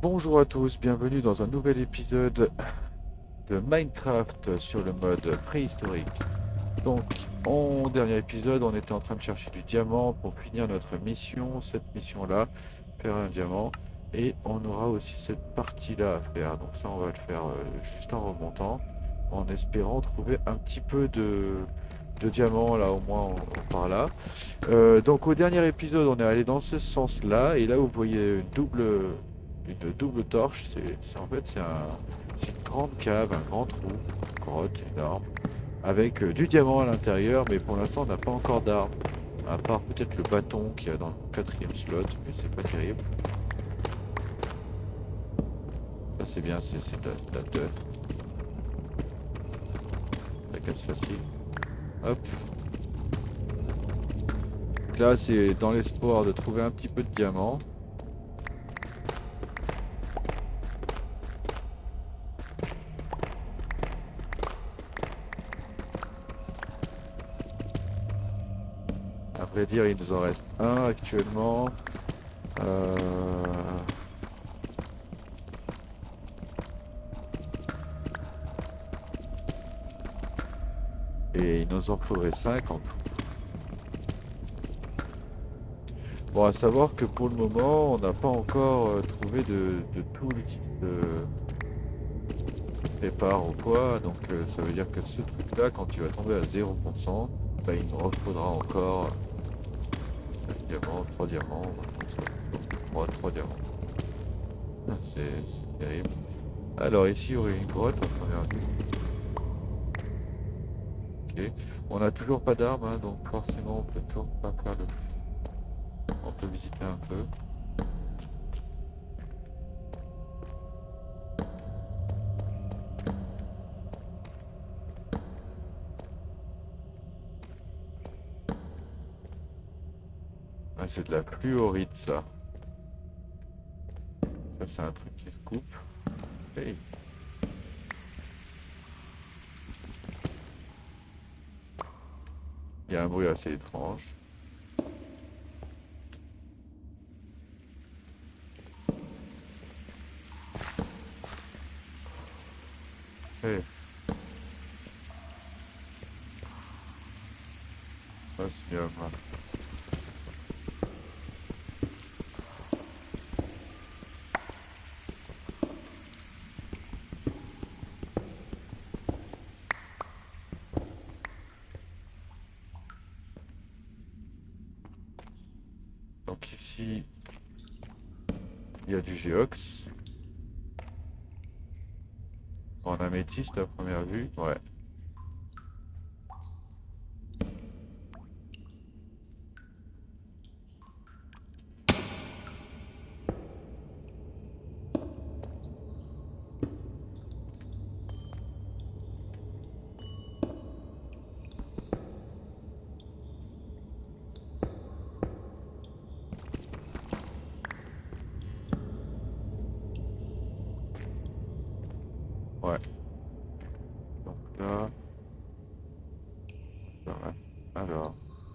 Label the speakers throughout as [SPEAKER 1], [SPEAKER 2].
[SPEAKER 1] Bonjour à tous, bienvenue dans un nouvel épisode de Minecraft sur le mode préhistorique. Donc, en dernier épisode, on était en train de chercher du diamant pour finir notre mission. Cette mission-là, faire un diamant. Et on aura aussi cette partie-là à faire. Donc ça, on va le faire juste en remontant, en espérant trouver un petit peu de diamants là, au moins par là. Donc au dernier épisode, on est allé dans ce sens-là. Et là, vous voyez une double torche. En fait, c'est une grande cave, un grand trou, une grotte énorme, avec du diamant à l'intérieur. Mais pour l'instant, on n'a pas encore d'armes. À part peut-être le bâton qu'il y a dans le quatrième slot, mais c'est pas terrible. Ça, c'est bien, c'est de la teuf. La casse facile. Hop. Donc là, c'est dans l'espoir de trouver un petit peu de diamant. À vrai dire, il nous en reste un actuellement. Euh, Et il nous en faudrait 5 en tout. Bon, à savoir que pour le moment, on n'a pas encore trouvé de tool qui se prépare ou quoi. Donc ça veut dire que ce truc-là, quand il va tomber à 0%, bah, il nous refaudra encore 5 diamants, 3 diamants, comme ça. Donc, 3 diamants. C'est terrible. Alors ici, il y aurait une grotte à première vue. Ok. On n'a toujours pas d'armes, hein, donc forcément, on peut toujours pas faire le fou. On peut visiter un peu. Ah, c'est de la fluorite, ça. Ça, c'est un truc qui se coupe. Hey. Il y a un bruit assez étrange. Hey. Osmium. Donc ici, il y a du géox. En améthyste à première vue. Ouais. Ouais. Donc là, voilà. Alors.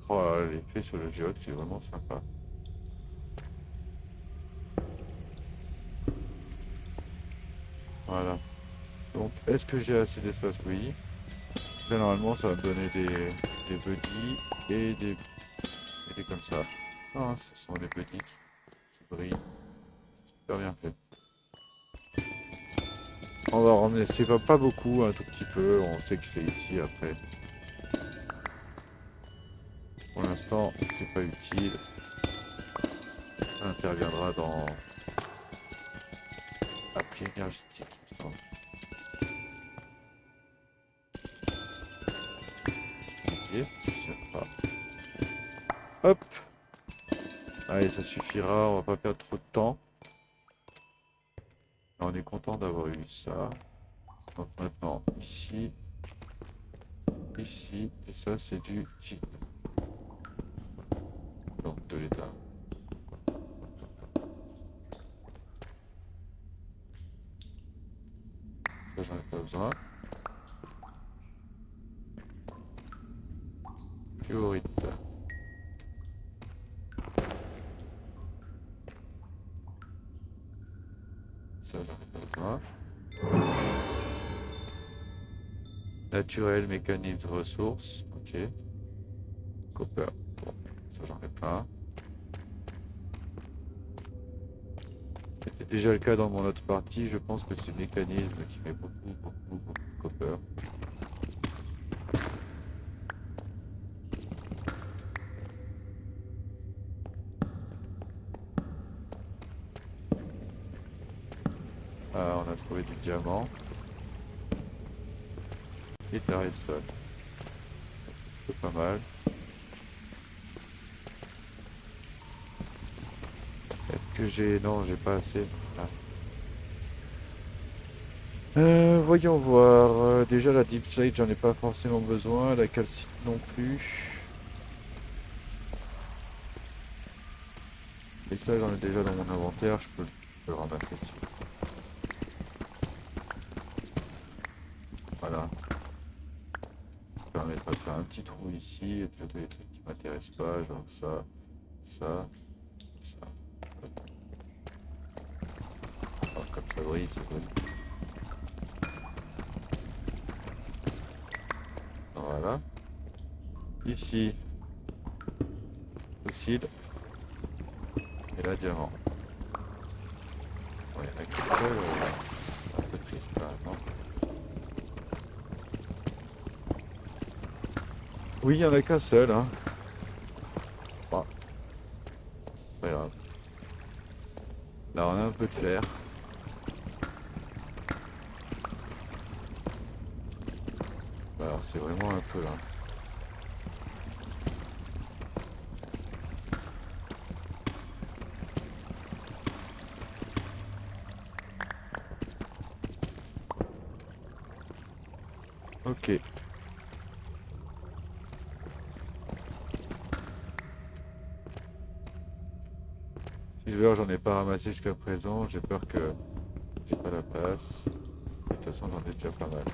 [SPEAKER 1] Oh là là, l'effet sur le géox, c'est vraiment sympa. Voilà. Donc, est-ce que j'ai assez d'espace? Oui. Là, normalement, ça va me donner des buddies et des comme ça. Ah, ce sont des buddies qui brillent. Super bien fait. On va ramener, c'est pas beaucoup, un tout petit peu. On sait que c'est ici après. Pour l'instant, c'est pas utile. Ça interviendra dans appli énergétique, il me semble. Ok, je sais pas. Hop! Allez, ça suffira, on va pas perdre trop de temps. On est content d'avoir eu ça. Donc maintenant, ici, ici, et ça c'est du type. Donc de l'état. Ça j'en ai pas besoin. Fluorite. Ça, j'en ai pas besoin. Naturel, mécanisme, ressources. Ok. Copper. Bon, ça, j'en ai pas. C'était déjà le cas dans mon autre partie. Je pense que c'est le mécanisme qui met beaucoup de copper. Ah, on a trouvé du diamant. Et de la redstone. C'est pas mal. Est-ce que j'ai... Non, j'ai pas assez. Ah. Voyons voir. Déjà, la deep slate, j'en ai pas forcément besoin. La calcite non plus. Et ça, j'en ai déjà dans mon inventaire. Je peux le ramasser ici. Voilà. Ça permettra de faire un petit trou ici. Et puis, il y a des trucs qui m'intéressent pas. Genre ça, ça, ça. Alors, comme ça brille, c'est bon. Voilà. Ici, fossile. Et là, diamant. Ouais, avec le seul, c'est un peu triste quand même, non? Oui, il n'y en a qu'un seul, hein. Bon, pas grave. Là, on a un peu de fer. Alors, c'est vraiment un peu là. Ok. Silver, j'en ai pas ramassé jusqu'à présent. J'ai peur que j'ai pas la place. Et de toute façon, j'en ai déjà pas mal.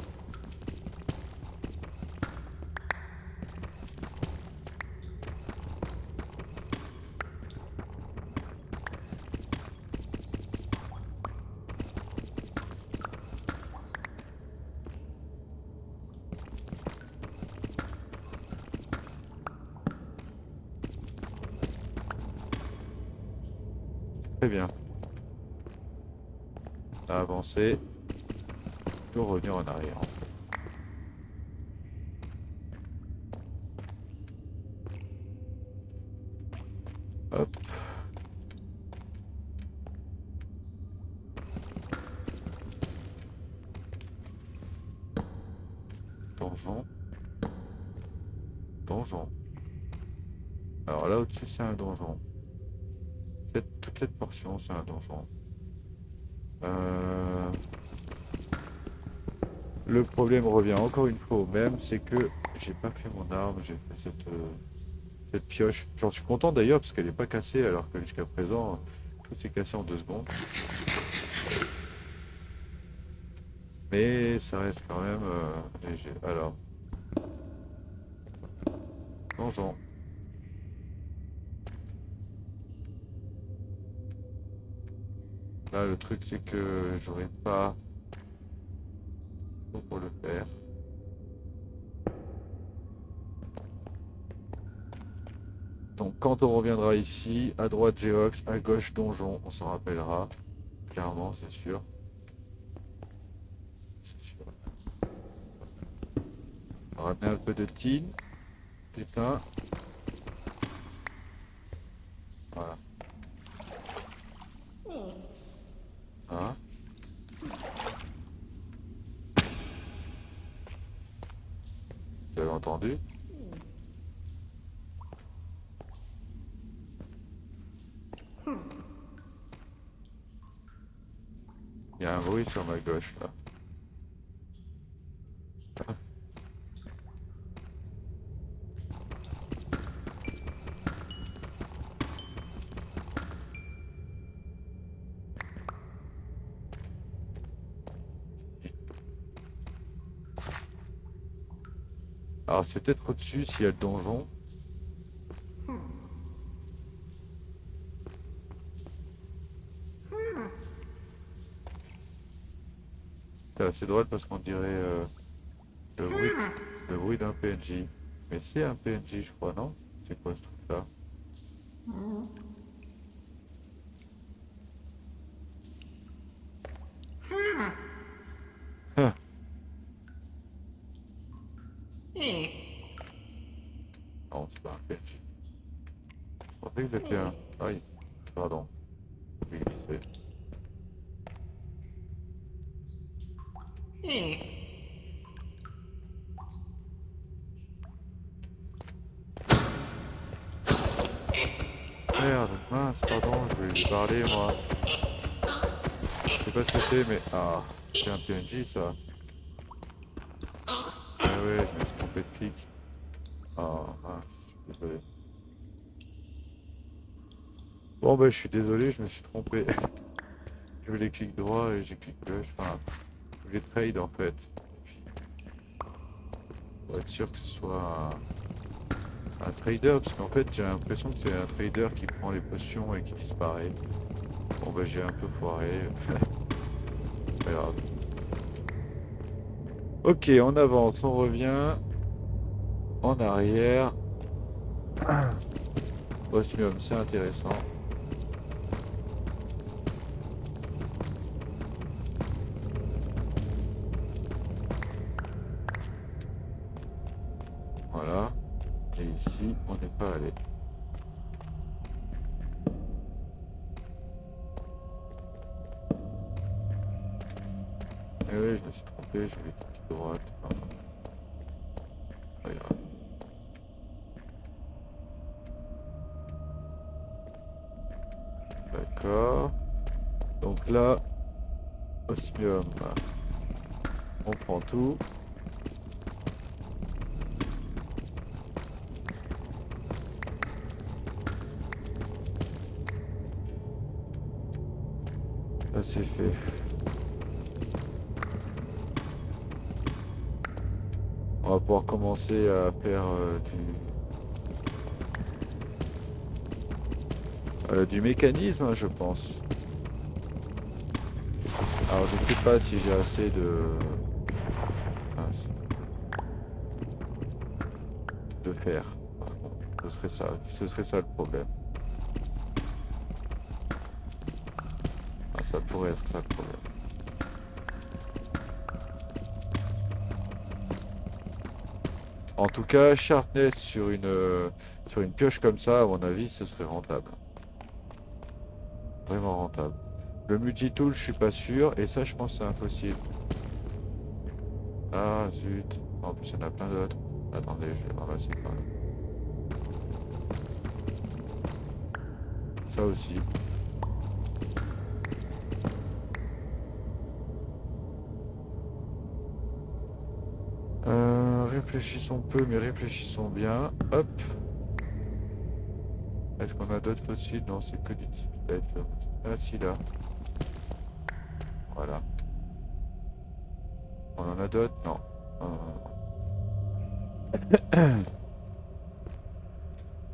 [SPEAKER 1] Très bien. On a avancé. Pour revenir en arrière. Hop. Donjon. Donjon. Alors là au-dessus c'est un donjon. Toute cette portion c'est un donjon. Le problème revient encore une fois au même, c'est que j'ai pas fait mon arme, j'ai fait cette pioche. J'en suis content d'ailleurs parce qu'elle n'est pas cassée alors que jusqu'à présent tout s'est cassé en 2 secondes. Mais ça reste quand même léger. Alors, donjon. Là, le truc, c'est que j'aurais pas pour le faire. Donc, quand on reviendra ici, à droite Geox, à gauche donjon, on s'en rappellera. Clairement, c'est sûr. C'est sûr. On va ramener un peu de tin. Putain. Voilà. Hein? Vous avez entendu? Il y a un bruit sur ma gauche là. Alors c'est peut-être au-dessus s'il y a le donjon. assez drôle parce qu'on dirait le bruit, le bruit d'un PNJ. Mais c'est un PNJ, je crois, non? C'est quoi ce truc-là? Ah, non, c'est pas un PNJ. Je pensais que c'était un... Aïe, pardon. Oui, c'est... Merde, mince, pardon, je voulais lui parler, moi. Je sais pas ce que c'est, mais... Ah, c'est un PNJ, ça. Ah ouais, je me suis trompé de clic. Ah, mince, je suis désolé. Bon, bah, je suis désolé, je me suis trompé. Je voulais clic droit et j'ai clic gauche. Enfin, je voulais trade, en fait. Et puis, pour être sûr que ce soit un trader, parce qu'en fait, j'ai l'impression que c'est un trader qui prend les potions et qui disparaît. Bon, bah, j'ai un peu foiré. C'est pas grave. Ok, on avance, on revient en arrière. Osmium, c'est intéressant. Voilà. Et ici, on n'est pas allé. Eh oui, je me suis trompé, je vais cliquer droite. Enfin, c'est pas grave. D'accord. Donc là, osmium. On prend tout. Là, c'est fait. On va pouvoir commencer à faire du mécanisme, hein, je pense. Alors, je sais pas si j'ai assez de fer. Par contre, ce serait ça le problème. Ah, ça pourrait être ça le problème. En tout cas, sharpness sur une pioche comme ça, à mon avis, ce serait rentable. Vraiment rentable. Le multitool, je suis pas sûr, et ça, je pense que c'est impossible. Ah, zut. En plus, il y en a plein d'autres. Attendez, je vais ramasser par là. Ça aussi. Réfléchissons peu, mais réfléchissons bien. Hop. Est-ce qu'on a d'autres fossiles? Non, c'est que du type. Ah, si, là. Voilà. On en a d'autres? Non.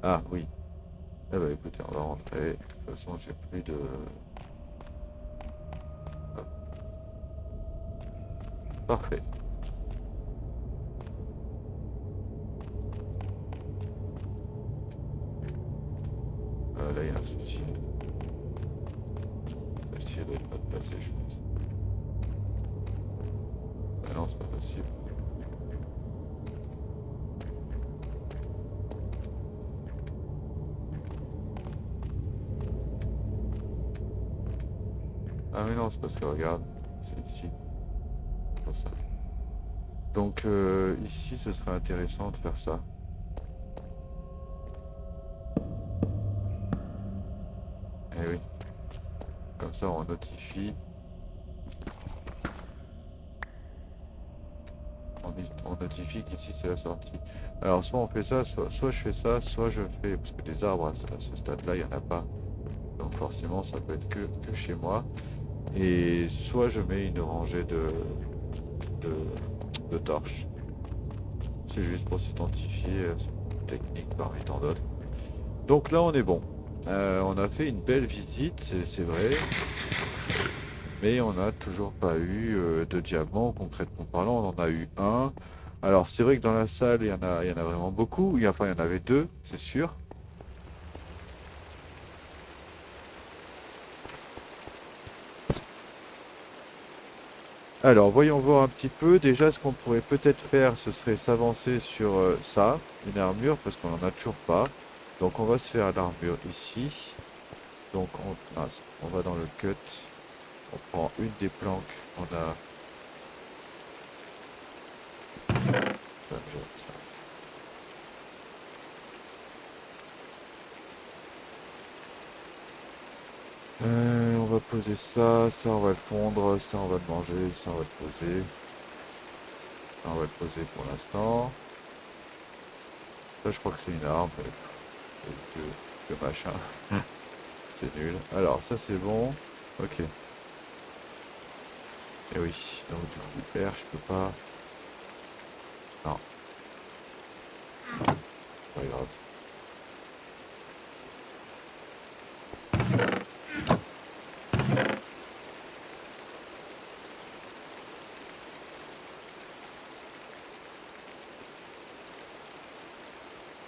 [SPEAKER 1] Ah, oui. Eh ben, écoutez, on va rentrer. De toute façon, j'ai plus de... Hop. Parfait. Là, il y a un souci. Celle-ci, elle doit être pas placée, je pense. Ah non, c'est pas possible. Ah mais non, c'est parce que regarde, c'est ici. C'est pour ça. Donc ici, ce serait intéressant de faire ça. Eh oui. Comme ça, on notifie. On notifie qu'ici, c'est la sortie. Alors, soit on fait ça, soit je fais ça, soit je fais... Parce que des arbres, à ce stade-là, il n'y en a pas. Donc forcément, ça peut être que chez moi. Et soit je mets une rangée de torches. C'est juste pour s'identifier, c'est une technique parmi tant d'autres. Donc là, on est bon. On a fait une belle visite, c'est vrai. mais on n'a toujours pas eu de diamant, concrètement parlant, on en a eu un. Alors c'est vrai que dans la salle, il y en a vraiment beaucoup, enfin il y en avait deux, c'est sûr. Alors voyons voir un petit peu, déjà ce qu'on pourrait peut-être faire, ce serait s'avancer sur ça, une armure, parce qu'on n'en a toujours pas. Donc on va se faire l'armure ici. Donc on va dans le cut, on prend une des planques, on a ça, ça. On va poser ça, ça on va le fondre, ça on va le manger, ça on va le poser, ça on va le poser pour l'instant. Ça je crois que c'est une arme, le machin, c'est nul. Alors ça c'est bon, ok. Et oui, donc du coup R je peux pas. Non, pas grave.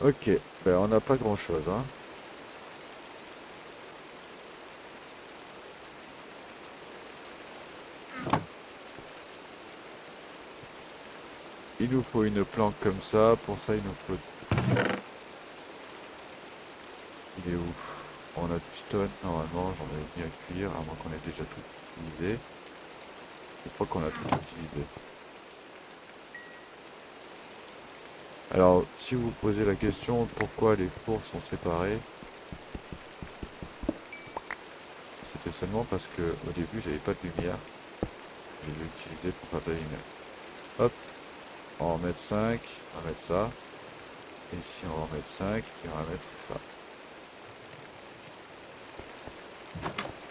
[SPEAKER 1] Ok, ben on n'a pas grand chose, hein. Il nous faut une planque comme ça, pour ça il nous faut. Il est où? On a du stone, normalement j'en ai mis à cuire, à moins qu'on ait déjà tout utilisé. Je crois qu'on a tout utilisé. Alors, si vous vous posez la question pourquoi les fours sont séparés, c'était seulement parce que au début j'avais pas de lumière. Je l'ai utilisé pour faire de la lumière. Hop, on va en mettre 5, on va mettre ça. Ici on va en mettre 5 et on va mettre ça.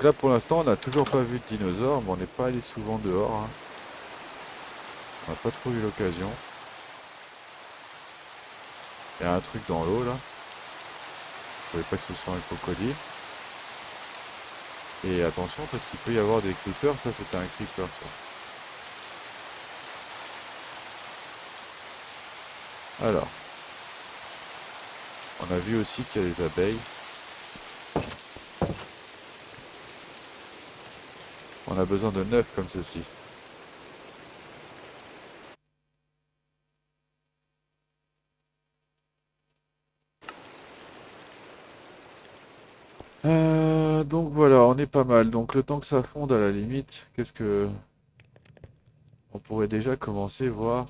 [SPEAKER 1] Là pour l'instant on n'a toujours pas vu de dinosaures, mais on n'est pas allé souvent dehors, hein. On n'a pas trop eu l'occasion. Il y a un truc dans l'eau là. Je ne savais pas que ce soit un crocodile. Et attention parce qu'il peut y avoir des creepers, ça c'était un creeper ça. Alors, on a vu aussi qu'il y a des abeilles. On a besoin de 9 comme ceci. Donc voilà, on est pas mal. Donc le temps que ça fonde à la limite, qu'est-ce que... On pourrait déjà commencer voir.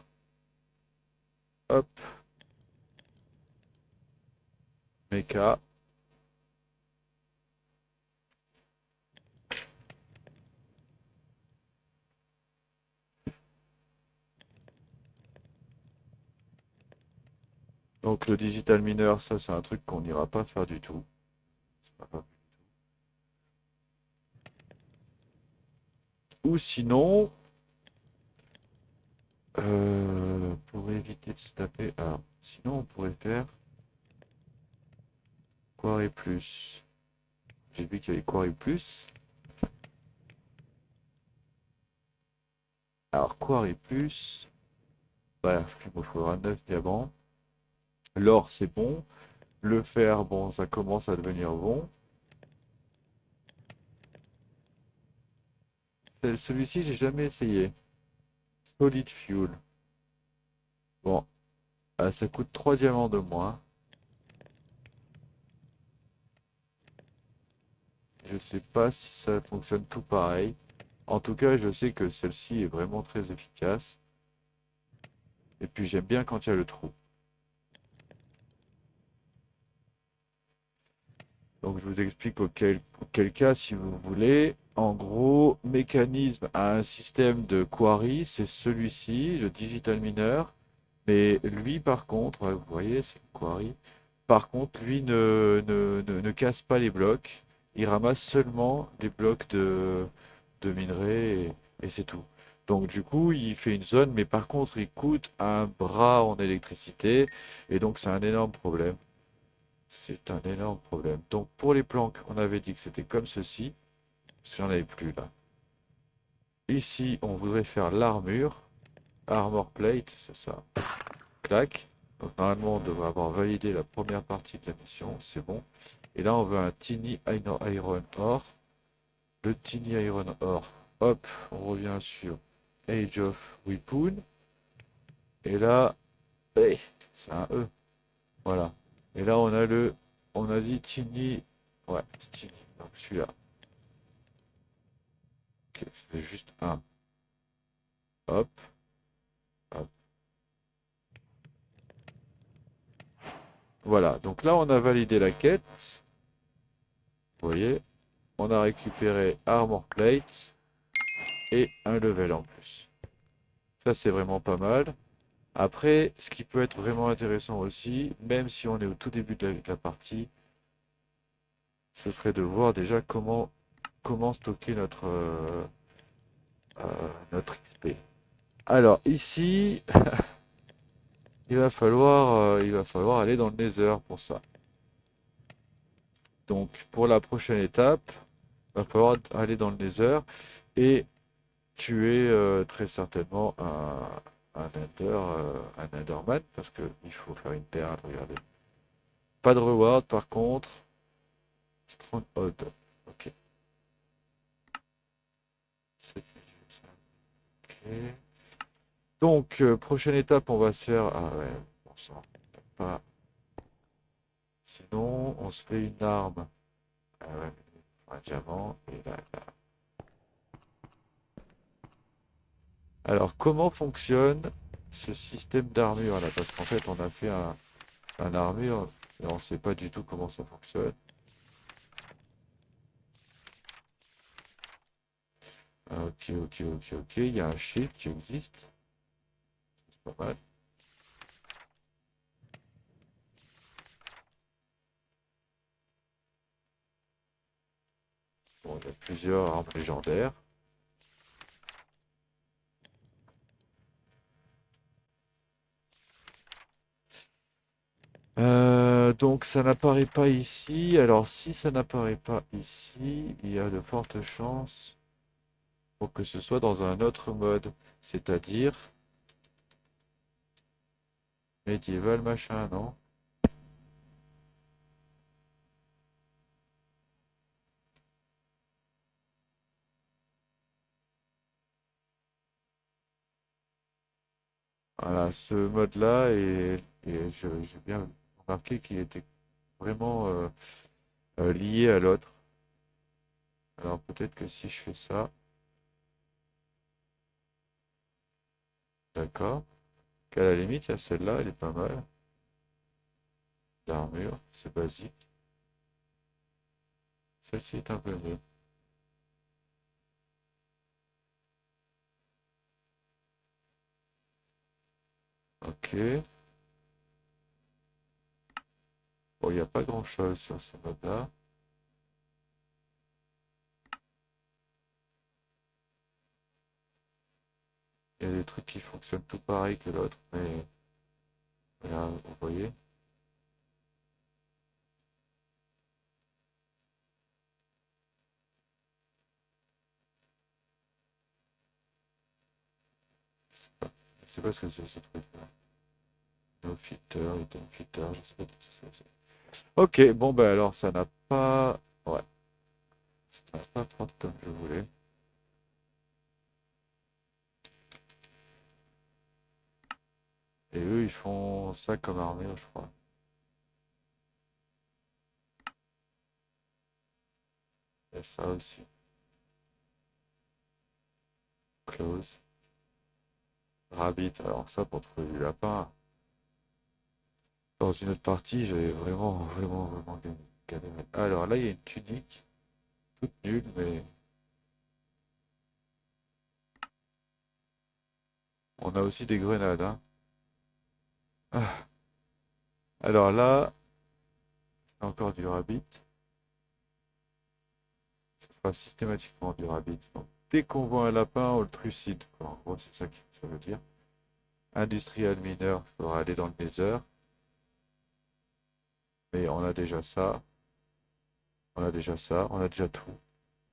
[SPEAKER 1] Hop, mecha. Donc le digital miner, ça c'est un truc qu'on n'ira pas faire du tout. Ou sinon, pour éviter de se taper... Ah, sinon on pourrait faire Quarry Plus. J'ai vu qu'il y avait Quarry Plus. Alors Quarry Plus, bref, il me faudra 9 diamants. L'or c'est bon. Le fer, bon, ça commence à devenir bon. Celui-ci, j'ai jamais essayé. Solid Fuel. Bon, ça coûte 3 diamants de moins. Je sais pas si ça fonctionne tout pareil. En tout cas, je sais que celle-ci est vraiment très efficace. Et puis j'aime bien quand il y a le trou. Donc je vous explique auquel cas, si vous voulez. En gros, mécanisme a un système de quarry, c'est celui-ci, le digital miner. Mais lui, par contre, ouais, vous voyez, c'est le quarry. Par contre, lui ne casse pas les blocs. Il ramasse seulement les blocs de minerai et c'est tout. Donc du coup, il fait une zone, mais par contre, il coûte un bras en électricité. Et donc, c'est un énorme problème. C'est un énorme problème. Donc pour les planques, on avait dit que c'était comme ceci. Parce que j'en avais plus là. ici, on voudrait faire l'armure. Armor plate, c'est ça. Clac. Donc normalement, on devrait avoir validé la première partie de la mission. C'est bon. Et là, on veut un tiny iron ore. Le tiny iron ore. Hop, on revient sur Age of Weapon. Et là, hey, c'est un E. Voilà. Et là, on a dit tiny. Ouais, c'est tiny. Donc celui-là. Ok, c'est juste un. Hop, hop. Voilà. Donc là, on a validé la quête. Vous voyez, on a récupéré Armor Plate et un level en plus. Ça, c'est vraiment pas mal. Après, ce qui peut être vraiment intéressant aussi, même si on est au tout début de la partie, ce serait de voir déjà comment stocker notre XP. Alors ici, il va falloir aller dans le Nether pour ça. Donc pour la prochaine étape, il va falloir aller dans le Nether et tuer très certainement un Enderman parce qu'il faut faire une perle, regardez. Pas de reward par contre. Stronghold. Ok. 7 minutes. Ok. Donc, prochaine étape, on va se faire. Ah ouais, bon sang. Pas. Sinon, on se fait une arme. Ah ouais, un diamant. Et là. Alors, comment fonctionne ce système d'armure là? Parce qu'en fait, on a fait un armure et on ne sait pas du tout comment ça fonctionne. Ah, ok. Il y a un shield qui existe. C'est pas mal. Bon, il y a plusieurs armes légendaires. Donc ça n'apparaît pas ici. Alors si ça n'apparaît pas ici, il y a de fortes chances pour que ce soit dans un autre mode, c'est-à-dire médiéval machin, non? Voilà, ce mode-là et j'ai bien remarqué qu'il était vraiment lié à l'autre. Alors peut-être que si je fais ça, d'accord. Qu'à la limite, il y a celle-là, elle est pas mal. D'armure, c'est basique. Celle-ci est un peu mieux. Ok. Bon, il n'y a pas grand-chose sur ce mode-là. Il y a des trucs qui fonctionnent tout pareil que l'autre, mais là, vous voyez. Je sais pas ce que c'est ce truc-là. No filter, item filter, je sais pas du tout ce que c'est. Ok, bon ben alors ça n'a pas. Ouais, ça n'a pas prendre comme je voulais. Et eux ils font ça comme armure, je crois. Il y a ça aussi. Close. Rabbit, alors ça pour trouver du lapin. Dans une autre partie, j'avais vraiment galéré. Alors là, il y a une tunique, toute nulle, mais on a aussi des grenades, hein. Ah, alors là, c'est encore du rabbit. Ce sera systématiquement du rabbit. Donc, dès qu'on voit un lapin, on le trucide, quoi. En gros, c'est ça que ça veut dire. Industrial mineur, il faudra aller dans le nether. Mais on a déjà ça. On a déjà ça. On a déjà tout.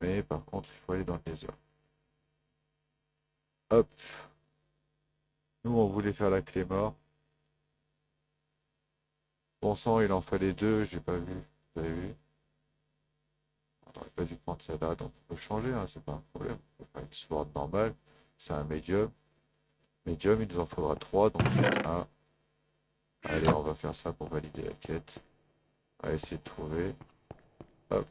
[SPEAKER 1] Mais par contre, il faut aller dans le nether. Hop. Nous, on voulait faire la clé mort. Bon sang, il en fallait deux, j'ai pas vu. Vous avez vu? On aurait pas dû prendre celle-là, donc on peut changer, hein, c'est pas un problème. On peut faire une sword normale. C'est un médium. Médium, il nous en faudra trois, donc un. Allez, on va faire ça pour valider la quête. On va essayer de trouver. Hop.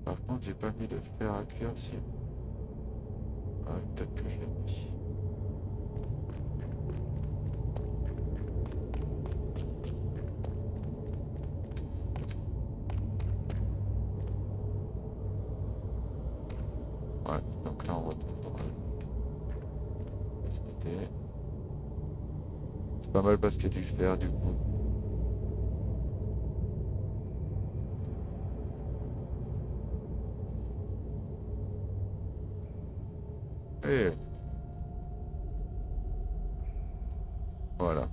[SPEAKER 1] Par contre, j'ai pas mis de fer à cuire si. Ah, peut-être que je l'ai mis. Ouais, donc là on retourne dans la SPT. C'est pas mal parce qu'il y a du fer du coup. Et voilà.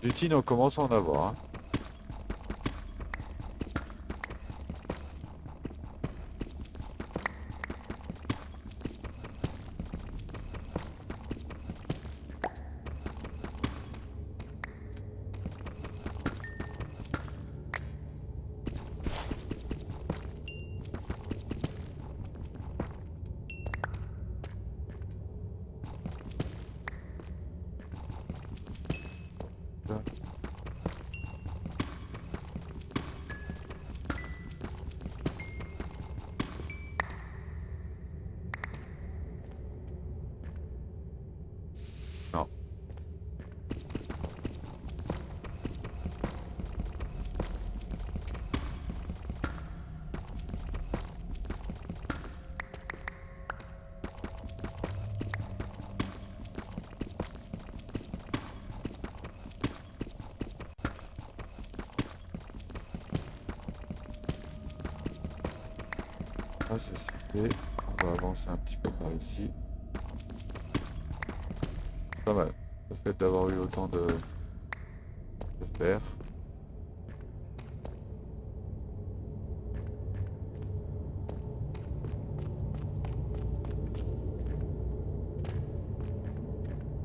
[SPEAKER 1] Du tin, on commence à en avoir, hein. Non. Ah, c'est fait. On va avancer un petit peu par ici. C'est pas mal. Le fait d'avoir eu autant de fer.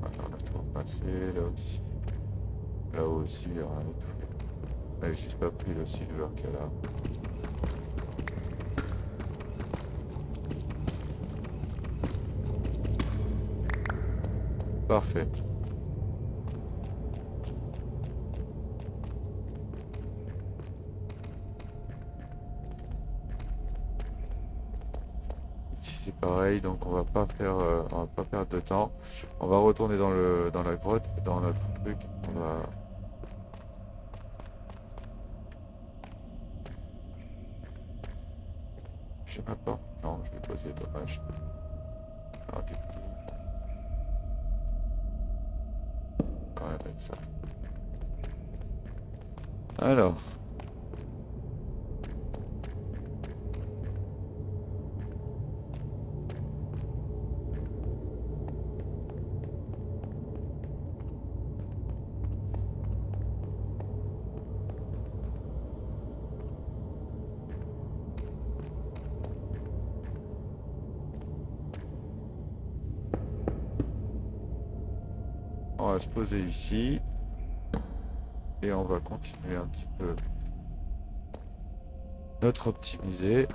[SPEAKER 1] Voilà, on a tout repassé. Là aussi. Là aussi, il y a rien du tout. J'ai juste pas pris le silver qu'il y a là. Parfait. Ici c'est pareil, donc on va pas perdre de temps. On va retourner dans la grotte, dans notre truc. On va. J'ai ma porte. Non, je l'ai posé, dommage. Alors du coup, on va mettre ça. Alors. On va se poser ici. Et on va continuer un petit peu notre optimisé.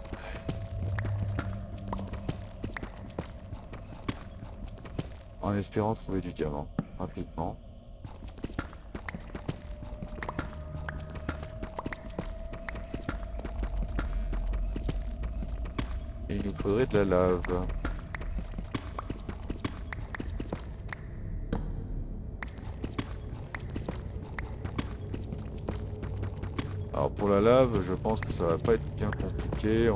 [SPEAKER 1] En espérant trouver du diamant rapidement. Et il nous faudrait de la lave. Alors pour la lave, je pense que ça va pas être bien compliqué.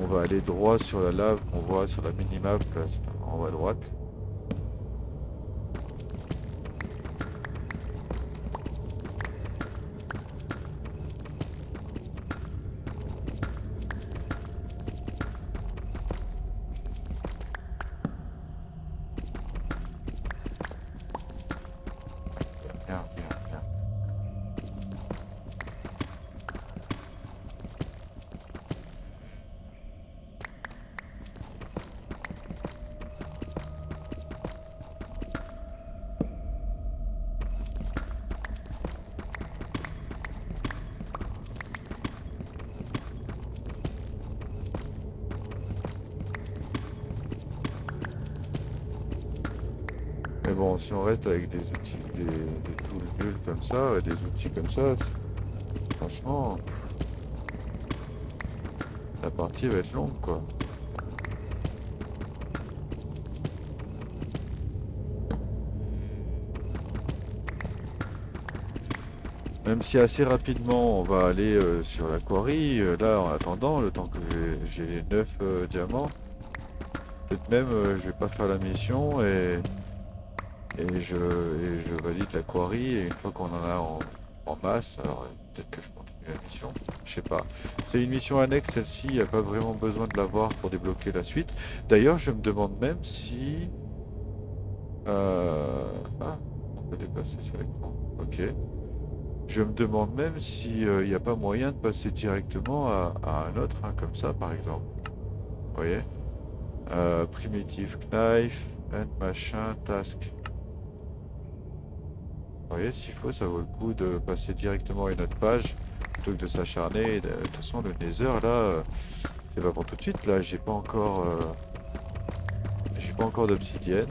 [SPEAKER 1] on va aller droit sur la lave qu'on voit sur la minimap là, en haut à droite. Bien, bien, bien. Mais bon, si on reste avec des outils, des tools nuls comme ça, des outils comme ça, franchement, la partie va être longue, quoi. Même si assez rapidement on va aller sur la quarry, là en attendant, le temps que j'ai les 9 diamants, peut-être même je vais pas faire la mission et je valide la quarry et une fois qu'on en a en masse, alors peut-être que je continue la mission, je sais pas. C'est une mission annexe celle-ci, il n'y a pas vraiment besoin de l'avoir pour débloquer la suite. D'ailleurs je me demande même si... Ah, on peut dépasser sur l'écran, ok. Je me demande même s'il n'y a pas moyen de passer directement à un autre, hein, comme ça par exemple. Vous voyez? Primitive Knife, and machin, task. Vous voyez, s'il faut, ça vaut le coup de passer directement à une autre page plutôt que de s'acharner. De toute façon, le Nether là, c'est pas pour tout de suite. Là, j'ai pas encore d'obsidienne.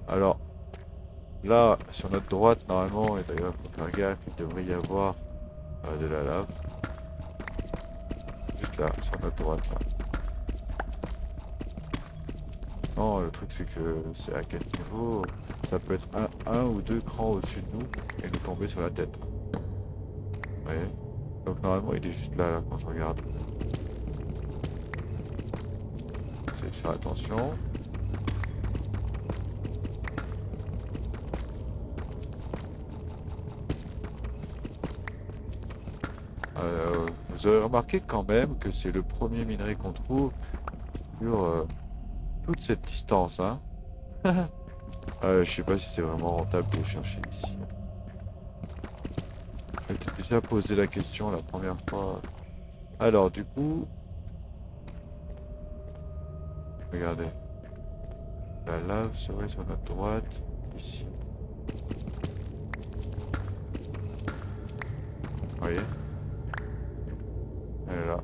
[SPEAKER 1] Alors, là, sur notre droite, normalement, et d'ailleurs, il faut faire gaffe, il devrait y avoir de la lave. Juste là, sur notre droite, là. Non, le truc, c'est que c'est à quel niveau ça peut être un ou deux crans au-dessus de nous et nous tomber sur la tête. Vous voyez? Donc, normalement, il est juste là, là, quand je regarde. Essayez de faire attention. Vous avez remarqué quand même que c'est le premier minerai qu'on trouve sur toute cette distance, hein. Je sais pas si c'est vraiment rentable de les chercher ici. Je t'ai déjà posé la question la première fois. Alors du coup, regardez, la lave serait sur notre droite, ici. Vous voyez? Elle est là.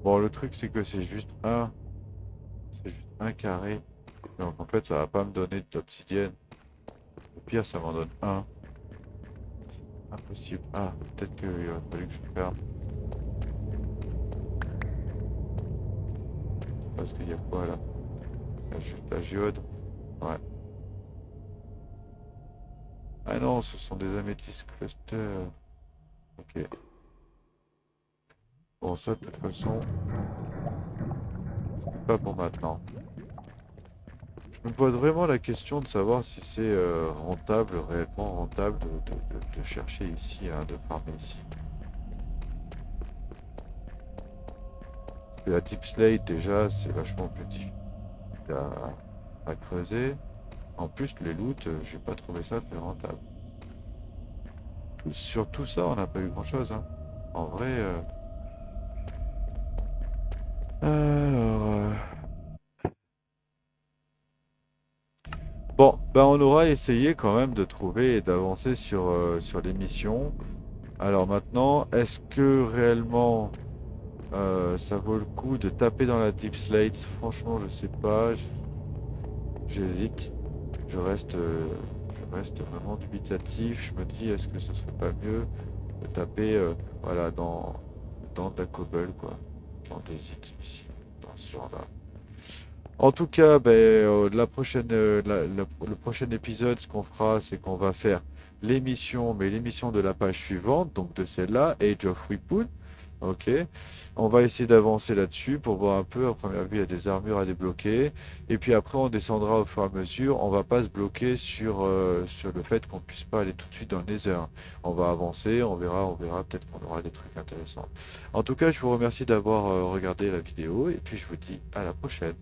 [SPEAKER 1] Bon, le truc c'est que c'est juste un carré. Donc en fait, ça va pas me donner d'obsidienne. Au pire, ça m'en donne un. C'est impossible. Ah, peut-être qu'il aurait fallu que je le ferme. Parce qu'il y a quoi là? Il y a juste la géode. Ouais. Ah non, ce sont des améthystes cluster. Ok. Bon, ça, de toute façon, c'est pas pour maintenant. Je me pose vraiment la question de savoir si c'est rentable, réellement rentable de chercher ici, hein, de farmer ici. La deep slate, déjà, c'est vachement plus difficile à creuser. En plus, les loots, j'ai pas trouvé ça très rentable. Sur tout ça, on n'a pas eu grand-chose, hein. En vrai... Alors... Bon, ben on aura essayé quand même de trouver et d'avancer sur les missions. Alors maintenant, est-ce que réellement ça vaut le coup de taper dans la Deep Slate? Franchement, je sais pas. J'hésite. Je reste vraiment dubitatif. Je me dis, est-ce que ce serait pas mieux de taper voilà, dans de la cobble, quoi. Dans des hits ici, dans ce genre-là. En tout cas, ben, le prochain épisode, ce qu'on fera, c'est qu'on va faire l'émission, mais l'émission de la page suivante, donc de celle-là, Age of Weapon. Ok, on va essayer d'avancer là-dessus pour voir un peu. À première vue, il y a des armures à débloquer. Et puis après, on descendra au fur et à mesure. On va pas se bloquer sur le fait qu'on puisse pas aller tout de suite dans le Nether. On va avancer, on verra. Peut-être qu'on aura des trucs intéressants. En tout cas, je vous remercie d'avoir regardé la vidéo et puis je vous dis à la prochaine.